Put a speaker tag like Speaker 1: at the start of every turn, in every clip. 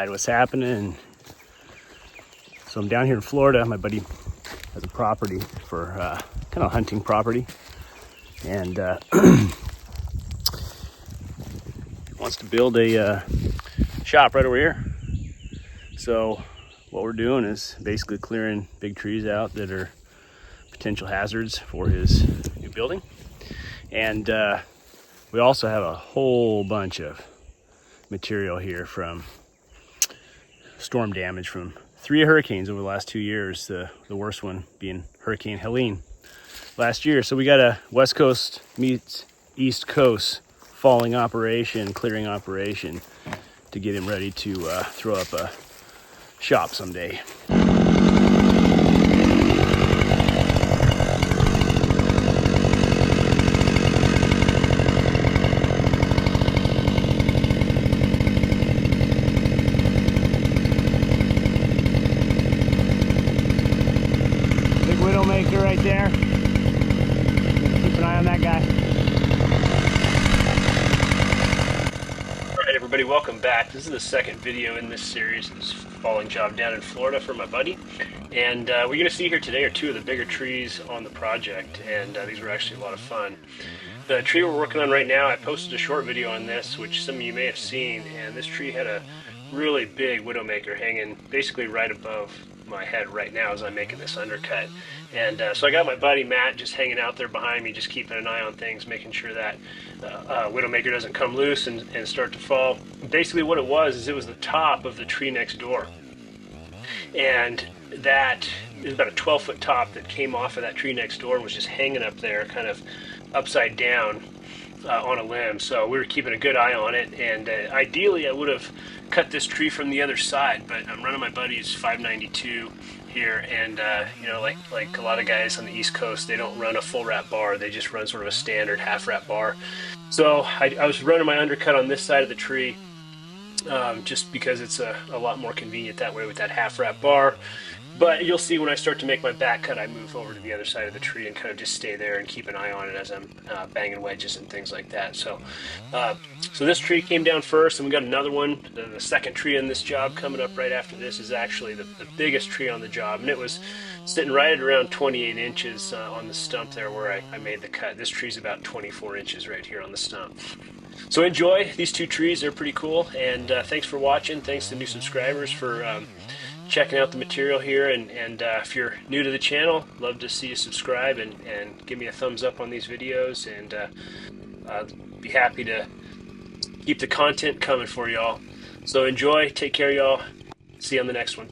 Speaker 1: inside what's happening. So I'm down here in Florida. My buddy has a property for kind of hunting property, and wants to build a shop right over here. So what we're doing is basically clearing big trees out that are potential hazards for his new building. And we also have a whole bunch of material here from storm damage from 3 hurricanes over the last 2 years, the worst one being Hurricane Helene last year. So we got a West Coast meets East Coast falling operation, clearing operation to get him ready to throw up a shop someday. Big Widowmaker right there. Keep an eye on that guy. Alright everybody, welcome back. This is the second video in this series of this falling job down in Florida for my buddy. And what you're going to see here today are 2 of the bigger trees on the project, and these were actually a lot of fun. The tree we're working on right now, I posted a short video on this, which some of you may have seen, and this tree had a really big Widowmaker hanging basically right above my head right now as I'm making this undercut. And so I got my buddy Matt just hanging out there behind me, just keeping an eye on things, making sure that Widowmaker doesn't come loose and start to fall. Basically what it was the top of the tree next door. And that is about a 12-foot top that came off of that tree next door and was just hanging up there kind of upside down on a limb. So we were keeping a good eye on it, and ideally I would have cut this tree from the other side, but I'm running my buddy's 592 here, and you know, like a lot of guys on the East Coast, they don't run a full wrap bar, they just run sort of a standard half wrap bar. So I was running my undercut on this side of the tree, just because it's a lot more convenient that way with that half wrap bar. But you'll see when I start to make my back cut, I move over to the other side of the tree and kind of just stay there and keep an eye on it as I'm banging wedges and things like that. So so this tree came down first, and we got another one. The second tree in this job coming up right after this is actually the biggest tree on the job, and it was sitting right at around 28 inches on the stump there where I made the cut. This tree's about 24 inches right here on the stump. So enjoy these 2 trees, they're pretty cool, and thanks for watching. Thanks to new subscribers for checking out the material here, and if you're new to the channel, love to see you subscribe and give me a thumbs up on these videos, and I'd be happy to keep the content coming for y'all. So enjoy, take care y'all, see you on the next one.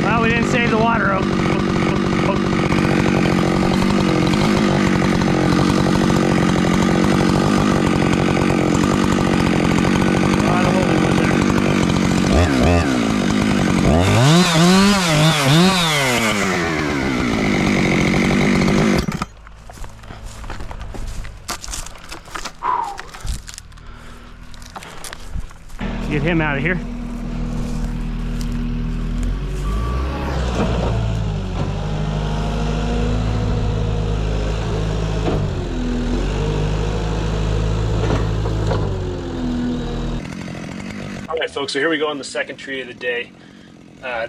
Speaker 1: Well, we didn't save the water. Get him out of here. All right, folks, so here we go on the second tree of the day.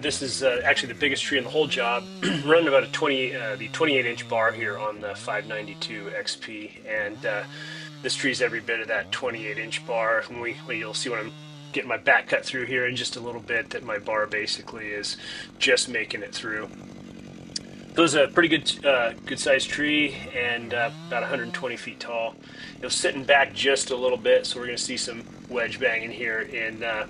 Speaker 1: This is actually the biggest tree in the whole job. Running about a 28-inch bar here on the 592 XP, and this tree is every bit of that 28-inch bar. And you'll see when I'm getting my back cut through here in just a little bit that my bar basically is just making it through. So it was a pretty good sized tree, and about 120 feet tall. It was sitting back just a little bit, so we're going to see some wedge banging here in a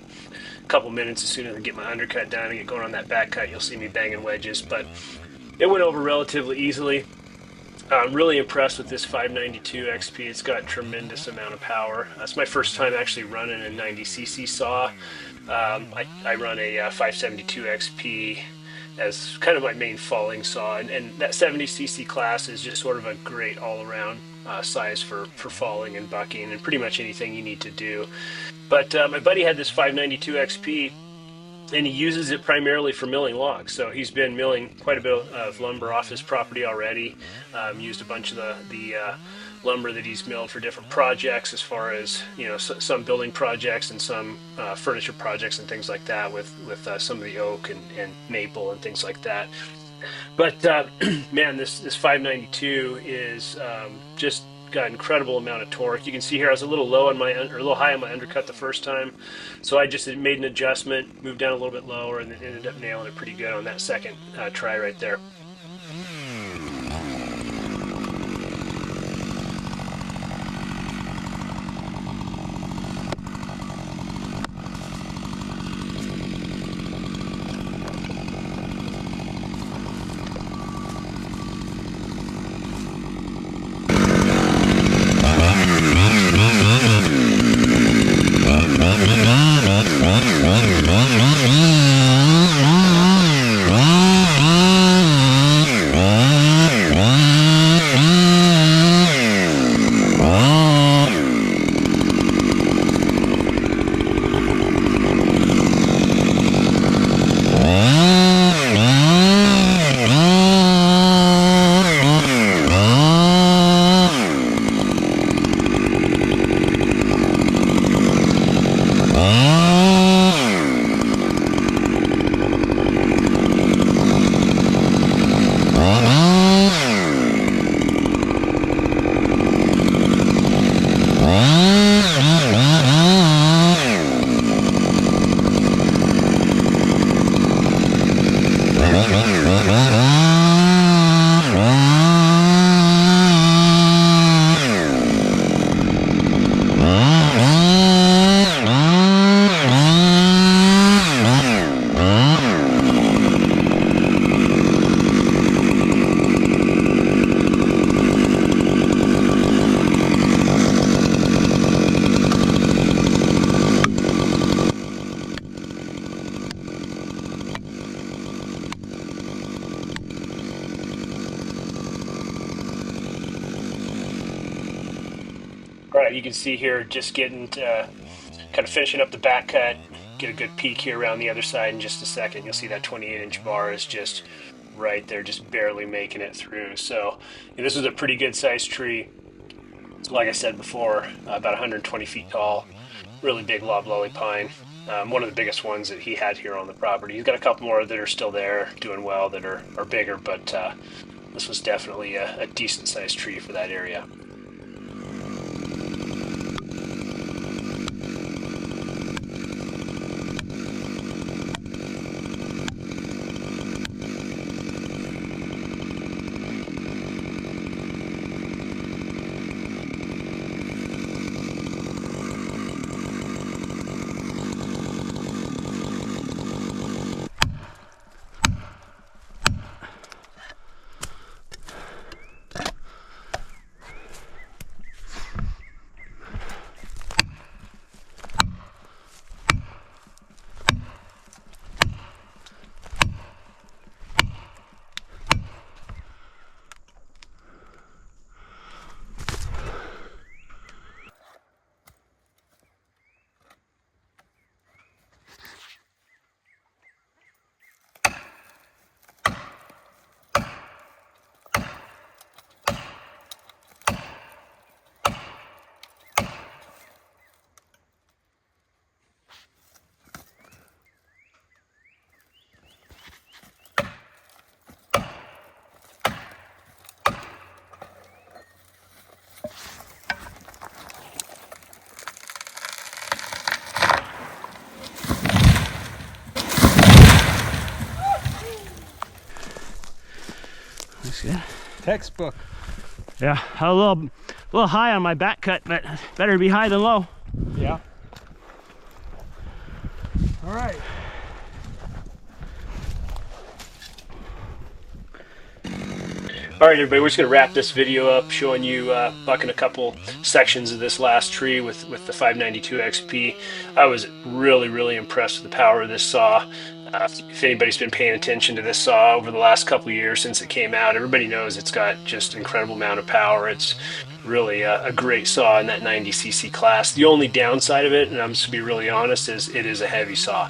Speaker 1: couple minutes. As soon as I get my undercut done and get going on that back cut, you'll see me banging wedges, but it went over relatively easily. I'm really impressed with this 592 XP. It's got a tremendous amount of power. It's my first time actually running a 90cc saw. I run a 572 XP as kind of my main falling saw, and that 70cc class is just sort of a great all-around size for falling and bucking and pretty much anything you need to do. But my buddy had this 592 XP, and he uses it primarily for milling logs. So he's been milling quite a bit of lumber off his property already. Used a bunch of the lumber that he's milled for different projects, as far as, you know, some building projects and some furniture projects and things like that, with some of the oak and maple and things like that. But man, this 592 is just got an incredible amount of torque. You can see here I was a little low on a little high on my undercut the first time, so I just made an adjustment, moved down a little bit lower, and then ended up nailing it pretty good on that second try right there. All right, you can see here just getting to kind of finishing up the back cut, get a good peek here around the other side in just a second. You'll see that 28-inch bar is just right there, just barely making it through. So this was a pretty good sized tree. Like I said before, about 120 feet tall, really big loblolly pine. One of the biggest ones that he had here on the property. He's got a couple more that are still there, doing well, that are bigger, but this was definitely a decent sized tree for that area.
Speaker 2: That's good.
Speaker 3: Textbook.
Speaker 2: Yeah, a little high on my back cut, but better be high than low.
Speaker 3: Yeah. All right.
Speaker 1: All right, everybody, we're just going to wrap this video up showing you bucking a couple sections of this last tree with the 592 XP. I was really impressed with the power of this saw. If anybody's been paying attention to this saw over the last couple of years since it came out, everybody knows it's got just an incredible amount of power. It's really a great saw in that 90cc class. The only downside of it, and I'm just going to be really honest, is it is a heavy saw.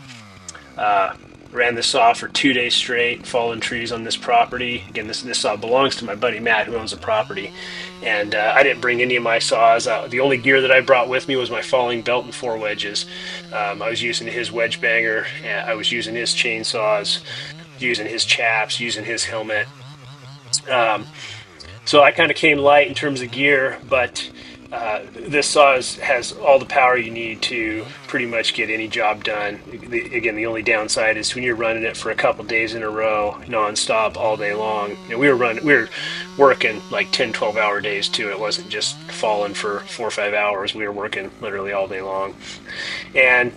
Speaker 1: Ran this saw for 2 days straight, falling trees on this property. Again, this saw belongs to my buddy Matt, who owns the property. And I didn't bring any of my saws. The only gear that I brought with me was my falling belt and 4 wedges. I was using his wedge banger, I was using his chainsaws, using his chaps, using his helmet. So I kind of came light in terms of gear, but this saw has all the power you need to pretty much get any job done. Again, the only downside is when you're running it for a couple days in a row, non-stop, all day long. We were working like 10-12 hour days too. It wasn't just falling for 4 or 5 hours. We were working literally all day long. And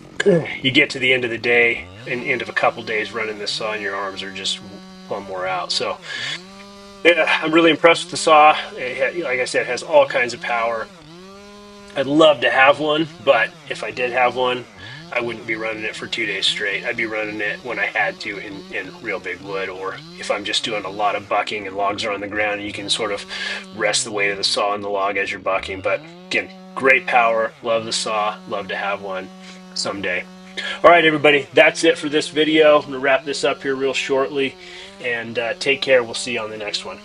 Speaker 1: you get to the end of the day and end of a couple days running this saw, and your arms are just plumb wore out. So yeah, I'm really impressed with the saw. Like I said, it has all kinds of power. I'd love to have one, but if I did have one, I wouldn't be running it for 2 days straight. I'd be running it when I had to in real big wood, or if I'm just doing a lot of bucking and logs are on the ground and you can sort of rest the weight of the saw in the log as you're bucking. But again, great power. Love the saw. Love to have one someday. All right, everybody, that's it for this video. I'm going to wrap this up here real shortly, and take care. We'll see you on the next one.